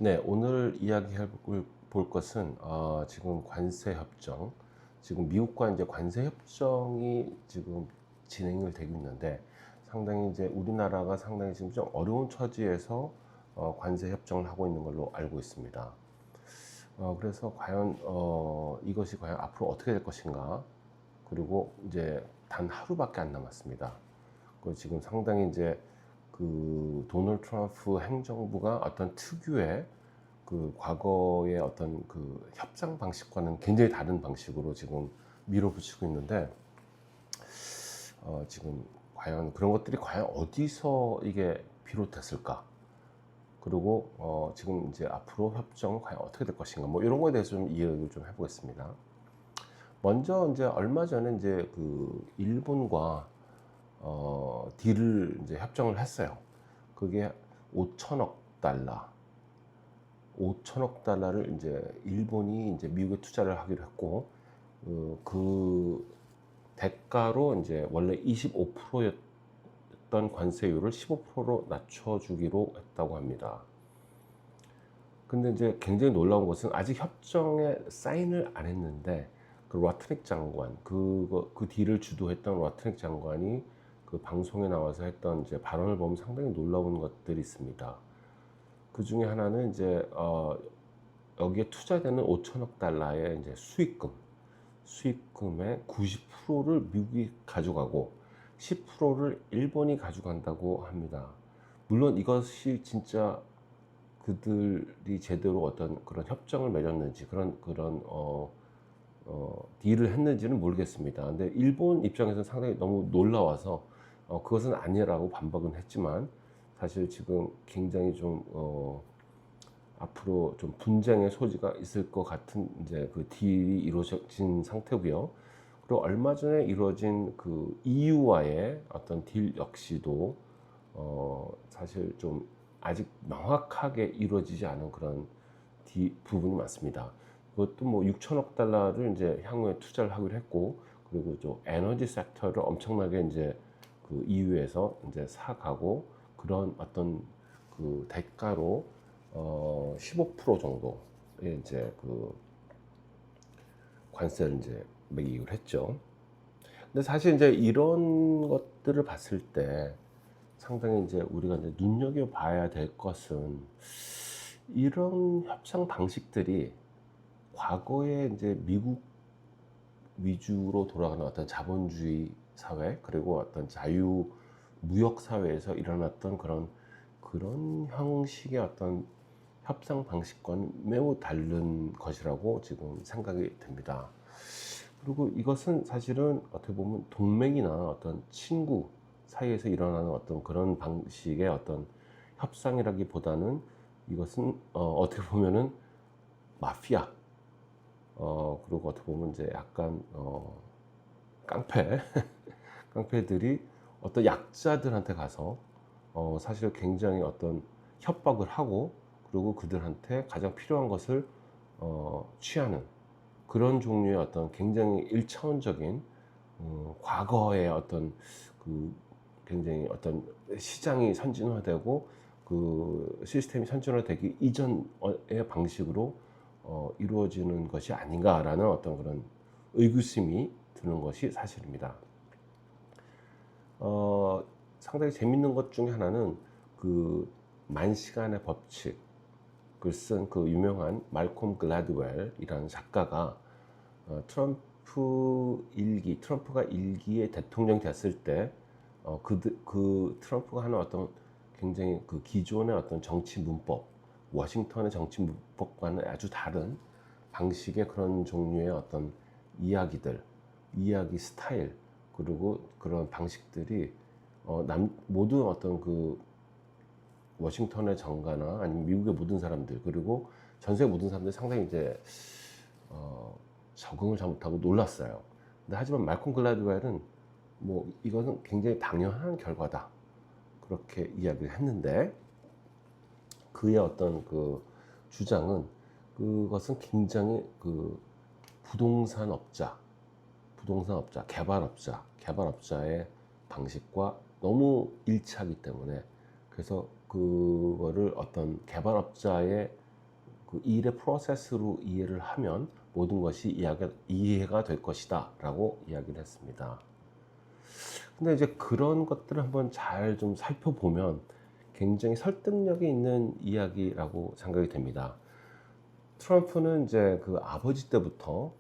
네, 오늘 이야기해 볼 것은 지금 관세 협정, 지금 미국과 이제 관세 협정이 지금 진행을 되고 있는데 상당히 이제 우리나라가 상당히 지금 좀 어려운 처지에서 관세 협정을 하고 있는 걸로 알고 있습니다. 그래서 과연 이것이 과연 앞으로 어떻게 될 것인가? 그리고 이제 단 하루밖에 안 남았습니다. 그 지금 상당히 이제 그 도널드 트럼프 행정부가 어떤 특유의 그 과거의 어떤 그 협상 방식과는 굉장히 다른 방식으로 지금 밀어붙이고 있는데 지금 과연 그런 것들이 과연 어디서 이게 비롯됐을까? 그리고 지금 이제 앞으로 협정 과연 어떻게 될 것인가? 뭐 이런 거에 대해서 좀 이야기를 좀 해보겠습니다. 먼저 이제 얼마 전에 이제 그 일본과 딜을 이제 협정을 했어요. 그게 5천억 달러, 5천억 달러를 이제 일본이 이제 미국에 투자를 하기로 했고, 그 대가로 이제 원래 25%였던 관세율을 15%로 낮춰주기로 했다고 합니다. 근데 이제 굉장히 놀라운 것은 아직 협정에 사인을 안 했는데 그 라트닉 장관, 그 딜을 주도했던 라트닉 장관이 그 방송에 나와서 했던 이제 발언을 보면 상당히 놀라운 것들이 있습니다. 그 중에 하나는 이제 여기에 투자되는 5천억 달러의 이제 수익금의 90%를 미국이 가져가고 10%를 일본이 가져간다고 합니다. 물론 이것이 진짜 그들이 제대로 어떤 그런 협정을 맺었는지 그런 딜을 했는지는 모르겠습니다. 근데 일본 입장에서는 상당히 너무 놀라워서 그것은 아니라고 반박은 했지만 사실 지금 굉장히 좀 앞으로 좀 분쟁의 소지가 있을 것 같은 이제 그 딜이 이루어진 상태고요. 그리고 얼마 전에 이루어진 그 EU와의 어떤 딜 역시도 사실 좀 아직 명확하게 이루어지지 않은 그런 부분이 많습니다. 그것도 뭐 6천억 달러를 이제 향후에 투자를 하기로 했고, 그리고 또 에너지 섹터를 엄청나게 이제 그 EU에서 이제 사가고 그런 어떤 그 대가로 15% 정도의 이제 그 관세를 이제 매기기로 했죠. 근데 사실 이제 이런 것들을 봤을 때 상당히 이제 우리가 이제 눈여겨봐야 될 것은 이런 협상 방식들이 과거에 이제 미국 위주로 돌아가는 어떤 자본주의 사회 그리고 어떤 자유 무역 사회에서 일어났던 그런 형식의 어떤 협상 방식과는 매우 다른 것이라고 지금 생각이 됩니다. 그리고 이것은 사실은 어떻게 보면 동맹이나 어떤 친구 사이에서 일어나는 어떤 그런 방식의 어떤 협상이라기보다는 이것은 어떻게 보면은 마피아 그리고 어떻게 보면 이제 약간 깡패 깡패들이 어떤 약자들한테 가서 사실 굉장히 어떤 협박을 하고 그리고 그들한테 가장 필요한 것을 취하는 그런 종류의 어떤 굉장히 일차원적인 과거의 어떤 그 굉장히 어떤 시장이 선진화되고 그 시스템이 선진화되기 이전의 방식으로 이루어지는 것이 아닌가라는 어떤 그런 의구심이 드는 것이 사실입니다. 상당히 재밌는 것 중에 하나는 그 만시간의 법칙을 쓴 그 유명한 말콤 글래드웰이라는 작가가 트럼프가 일기에 대통령이 됐을 때 그 트럼프가 하는 어떤 굉장히 그 기존의 어떤 정치 문법, 워싱턴의 정치 문법과는 아주 다른 방식의 그런 종류의 어떤 이야기 스타일, 그리고 그런 방식들이 모든 어떤 그 워싱턴의 정가나 아니면 미국의 모든 사람들 그리고 전 세계 모든 사람들이 상당히 이제 적응을 잘못하고 놀랐어요. 근데 하지만 말콤 글래드웰은 뭐 이것은 굉장히 당연한 결과다 그렇게 이야기를 했는데 그의 어떤 그 주장은 그것은 굉장히 그 개발업자의 방식과 너무 일치하기 때문에 그래서 그거를 어떤 개발업자의 그 일의 프로세스로 이해를 하면 모든 것이 이해가 될 것이다 라고 이야기를 했습니다. 근데 이제 그런 것들을 한번 잘 좀 살펴보면 굉장히 설득력이 있는 이야기라고 생각이 됩니다. 트럼프는 이제 그 아버지 때부터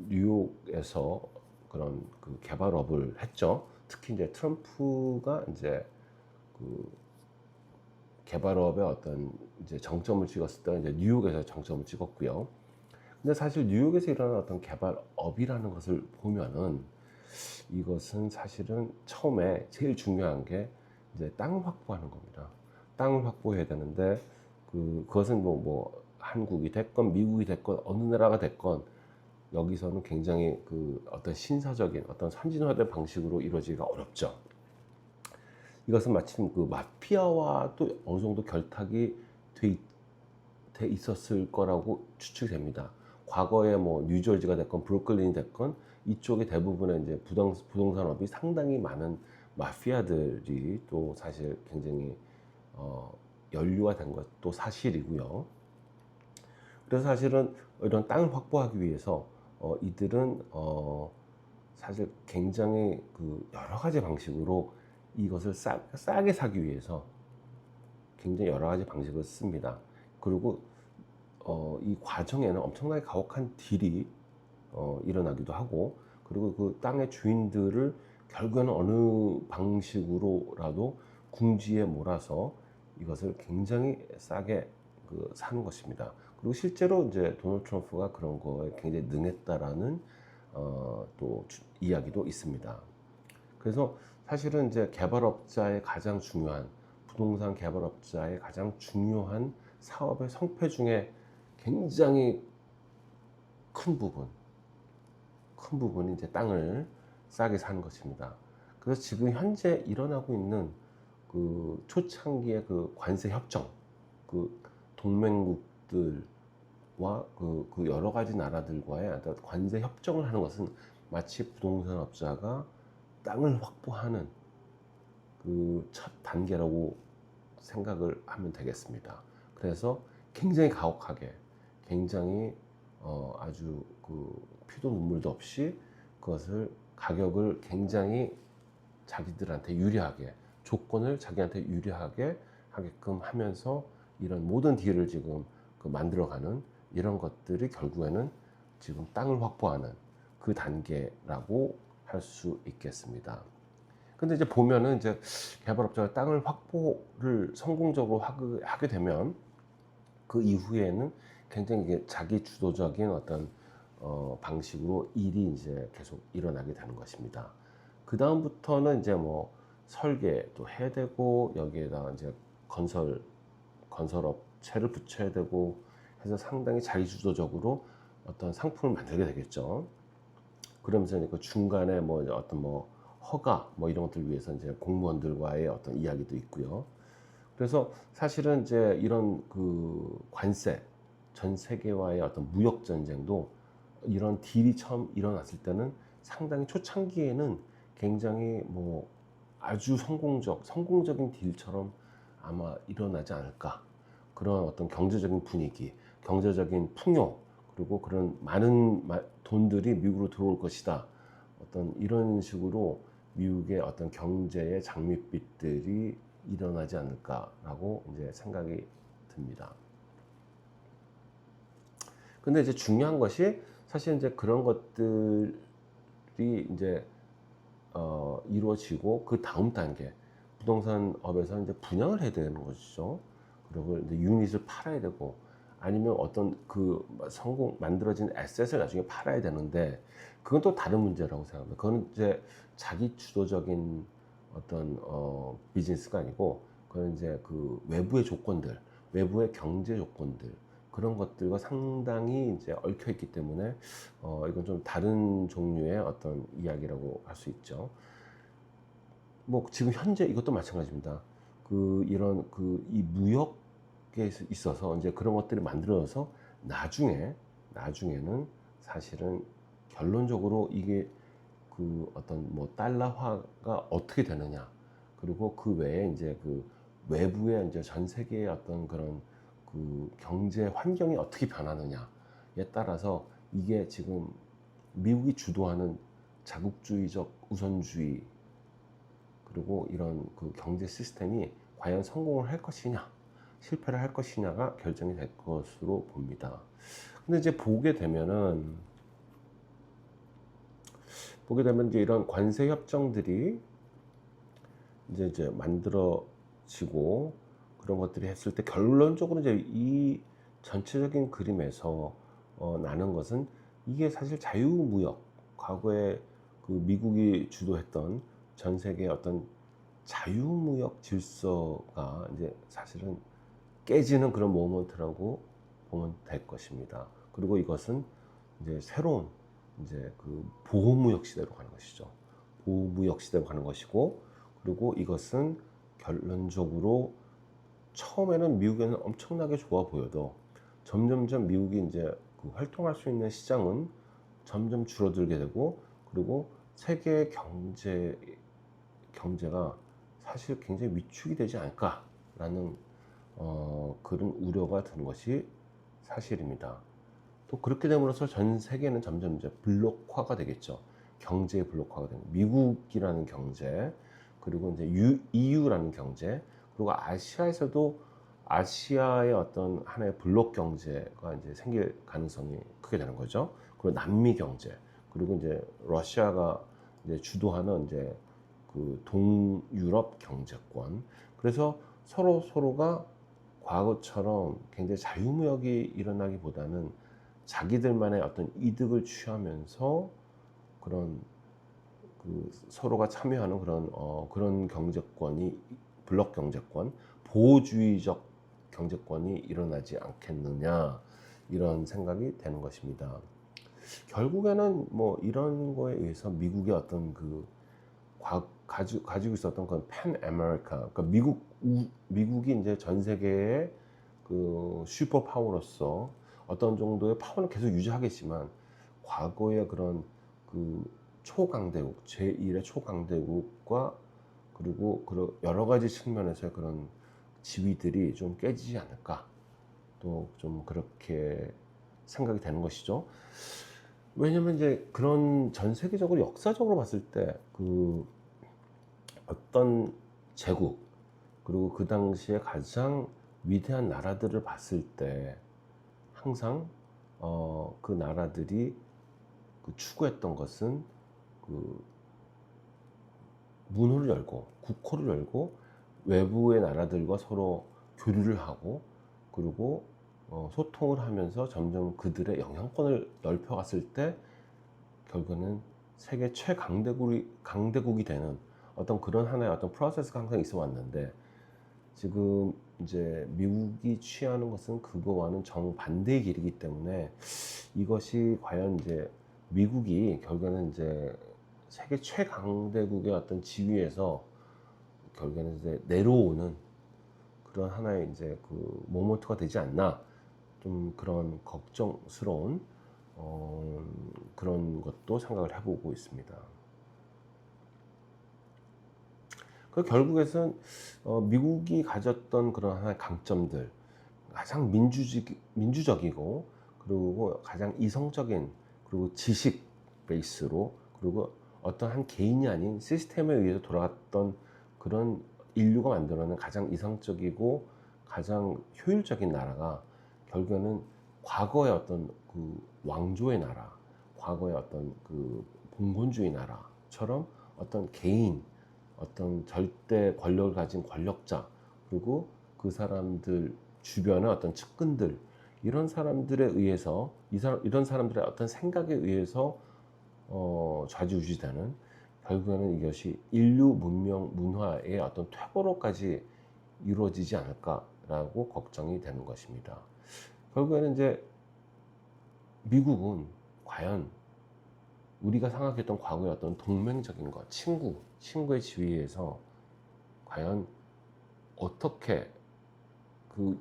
뉴욕에서 그런 그 개발업을 했죠. 특히 이제 트럼프가 이제 그 개발업의 어떤 이제 정점을 찍었을 때 이제 뉴욕에서 정점을 찍었고요. 근데 사실 뉴욕에서 일어나는 어떤 개발업이라는 것을 보면은 이것은 사실은 처음에 제일 중요한 게 이제 땅을 확보하는 겁니다. 땅을 확보해야 되는데 그것은 뭐 한국이 됐건 미국이 됐건 어느 나라가 됐건 여기서는 굉장히 그 어떤 신사적인 어떤 선진화된 방식으로 이루어지기가 어렵죠. 이것은 마침 그 마피아와 또 어느 정도 결탁이 돼 있었을 거라고 추측이 됩니다. 과거에 뭐 뉴저지가 됐건 브루클린이 됐건 이쪽에 대부분의 이제 부동산업이 상당히 많은 마피아들이 또 사실 굉장히 연루가 된 것도 사실이고요. 그래서 사실은 이런 땅을 확보하기 위해서 이들은 사실 굉장히 그 여러 가지 방식으로 이것을 싸게 사기 위해서 굉장히 여러 가지 방식을 씁니다. 그리고 이 과정에는 엄청나게 가혹한 딜이 일어나기도 하고, 그리고 그 땅의 주인들을 결국에는 어느 방식으로라도 궁지에 몰아서 이것을 굉장히 싸게 사는 것입니다. 그리고 실제로 이제 도널드 트럼프가 그런 거에 굉장히 능했다라는 또 이야기도 있습니다. 그래서 사실은 이제 개발업자의 가장 중요한 부동산 개발업자의 가장 중요한 사업의 성패 중에 굉장히 큰 부분이 이제 땅을 싸게 사는 것입니다. 그래서 지금 현재 일어나고 있는 그 초창기의 그 관세 협정, 그 동맹국들과 그 여러 가지 나라들과의 어떤 관세 협정을 하는 것은 마치 부동산업자가 땅을 확보하는 그 첫 단계라고 생각을 하면 되겠습니다. 그래서 굉장히 가혹하게, 굉장히 아주 그 피도 눈물도 없이 그것을 가격을 굉장히 자기들한테 유리하게, 조건을 자기한테 유리하게 하게끔 하면서 이런 모든 딜을 지금 만들어가는 이런 것들이 결국에는 지금 땅을 확보하는 그 단계라고 할 수 있겠습니다. 근데 이제 보면은 이제 개발업자가 땅을 확보를 성공적으로 하게 되면 그 이후에는 굉장히 이게 자기 주도적인 어떤 방식으로 일이 이제 계속 일어나게 되는 것입니다. 그 다음부터는 이제 뭐 설계도 해야 되고 여기에다 이제 건설업체를 붙여야 되고 해서 상당히 자기 주도적으로 어떤 상품을 만들게 되겠죠. 그러면서 그 중간에 뭐 어떤 뭐 허가 뭐 이런 것들 위해서 이제 공무원들과의 어떤 이야기도 있고요. 그래서 사실은 이제 이런 그 관세, 전 세계와의 어떤 무역 전쟁도 이런 딜이 처음 일어났을 때는 상당히 초창기에는 굉장히 뭐 아주 성공적인 딜처럼 아마 일어나지 않을까. 그런 어떤 경제적인 분위기, 경제적인 풍요, 그리고 그런 많은 돈들이 미국으로 들어올 것이다. 어떤 이런 식으로 미국의 어떤 경제의 장밋빛들이 일어나지 않을까라고 이제 생각이 듭니다. 근데 이제 중요한 것이 사실 이제 그런 것들이 이제 이루어지고 그 다음 단계 부동산업에서 이제 분양을 해야 되는 것이죠. 그리고 이제 유닛을 팔아야 되고 아니면 어떤 그 만들어진 에셋을 나중에 팔아야 되는데 그건 또 다른 문제라고 생각합니다. 그건 이제 자기 주도적인 어떤 비즈니스가 아니고 그건 이제 그 외부의 조건들, 외부의 경제 조건들 그런 것들과 상당히 이제 얽혀 있기 때문에 이건 좀 다른 종류의 어떤 이야기라고 할 수 있죠. 뭐 지금 현재 이것도 마찬가지입니다. 이런 이 무역에 있어서 이제 그런 것들이 만들어져서 나중에는 사실은 결론적으로 이게 그 어떤 뭐 달러화가 어떻게 되느냐, 그리고 그 외에 이제 그 외부의 이제 전 세계의 어떤 그런 그 경제 환경이 어떻게 변하느냐에 따라서 이게 지금 미국이 주도하는 자국주의적 우선주의 그리고 이런 그 경제 시스템이 과연 성공을 할 것이냐 실패를 할 것이냐가 결정이 될 것으로 봅니다. 근데 이제 보게 되면 이제 이런 관세 협정들이 이제 만들어지고 그런 것들이 했을 때 결론적으로 이제 이 전체적인 그림에서 나는 것은 이게 사실 자유무역 과거에 그 미국이 주도했던 전 세계의 어떤 자유무역 질서가 이제 사실은 깨지는 그런 모먼트라고 보면 될 것입니다. 그리고 이것은 이제 새로운 이제 그 보호무역 시대로 가는 것이죠. 보호무역 시대로 가는 것이고, 그리고 이것은 결론적으로 처음에는 미국에는 엄청나게 좋아 보여도 점점점 미국이 이제 그 활동할 수 있는 시장은 점점 줄어들게 되고, 그리고 세계 경제가 사실 굉장히 위축이 되지 않을까라는 그런 우려가 드는 것이 사실입니다. 또 그렇게 됨으로써 전 세계는 점점 이제 블록화가 되겠죠. 경제의 블록화가 되는 미국이라는 경제, 그리고 이제 EU라는 경제, 그리고 아시아에서도 아시아의 어떤 하나의 블록 경제가 이제 생길 가능성이 크게 되는 거죠. 그리고 남미 경제, 그리고 이제 러시아가 이제 주도하는 이제 그 동유럽 경제권. 그래서 서로가 과거처럼 굉장히 자유무역이 일어나기보다는 자기들만의 어떤 이득을 취하면서 그런 그 서로가 참여하는 그런 경제권이 블록 경제권, 보호주의적 경제권이 일어나지 않겠느냐 이런 생각이 되는 것입니다. 결국에는 뭐 이런 거에 의해서 미국의 어떤 그 가지고 있었던 건 팬 아메리카, 그러니까 미국이 이제 전 세계의 그 슈퍼 파워로서 어떤 정도의 파워는 계속 유지하겠지만 과거의 그런 그 초강대국, 제1의 초강대국과 그리고 여러 가지 측면에서의 그런 지위들이 좀 깨지지 않을까, 또 좀 그렇게 생각이 되는 것이죠. 왜냐면 이제 그런 전 세계적으로 역사적으로 봤을 때 그 어떤 제국, 그리고 그 당시에 가장 위대한 나라들을 봤을 때 항상 그 나라들이 그 추구했던 것은 그 문호를 열고 국호를 열고 외부의 나라들과 서로 교류를 하고, 그리고 소통을 하면서 점점 그들의 영향권을 넓혀갔을 때 결국에는 세계 강대국이 되는 어떤 그런 하나의 어떤 프로세스가 항상 있어 왔는데, 지금 이제 미국이 취하는 것은 그거와는 정반대의 길이기 때문에 이것이 과연 이제 미국이 결국에는 이제 세계 최강대국의 어떤 지위에서 결국에는 이제 내려오는 그런 하나의 이제 그 모먼트가 되지 않나, 좀 그런 걱정스러운 그런 것도 생각을 해보고 있습니다. 그 결국에는 미국이 가졌던 그런 하나의 강점들, 가장 민주적이고 그리고 가장 이성적인, 그리고 지식 베이스로, 그리고 어떤 한 개인이 아닌 시스템에 의해서 돌아갔던 그런 인류가 만들어낸 가장 이상적이고 가장 효율적인 나라가 결국에는 과거의 어떤 그 왕조의 나라, 과거의 어떤 그 봉건주의 나라처럼 어떤 개인, 어떤 절대 권력을 가진 권력자, 그리고 그 사람들 주변의 어떤 측근들, 이런 사람들에 의해서 이런 사람들의 어떤 생각에 의해서 좌지우지되는, 결국에는 이것이 인류 문명 문화의 어떤 퇴보로까지 이루어지지 않을까라고 걱정이 되는 것입니다. 결국에는 이제 미국은 과연 우리가 생각했던 과거의 어떤 동맹적인 것, 친구의 지위에서 과연 어떻게 그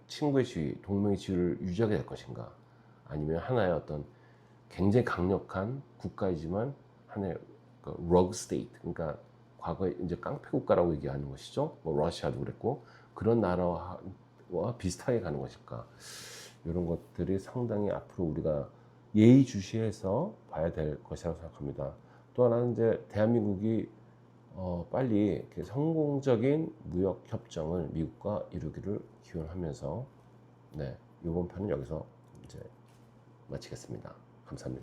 친구의 지위, 동맹의 지위를 유지하게 될 것인가, 아니면 하나의 어떤 굉장히 강력한 국가이지만 하나의 그 rogue state, 그러니까 과거에 이제 깡패 국가라고 얘기하는 것이죠. 뭐 러시아도 그랬고, 그런 나라와 와 비슷하게 가는 것일까? 이런 것들이 상당히 앞으로 우리가 예의주시해서 봐야 될 것이라고 생각합니다. 또 하나는 이제 대한민국이 빨리 이렇게 성공적인 무역 협정을 미국과 이루기를 기원하면서 네, 이번 편은 여기서 이제 마치겠습니다. 감사합니다.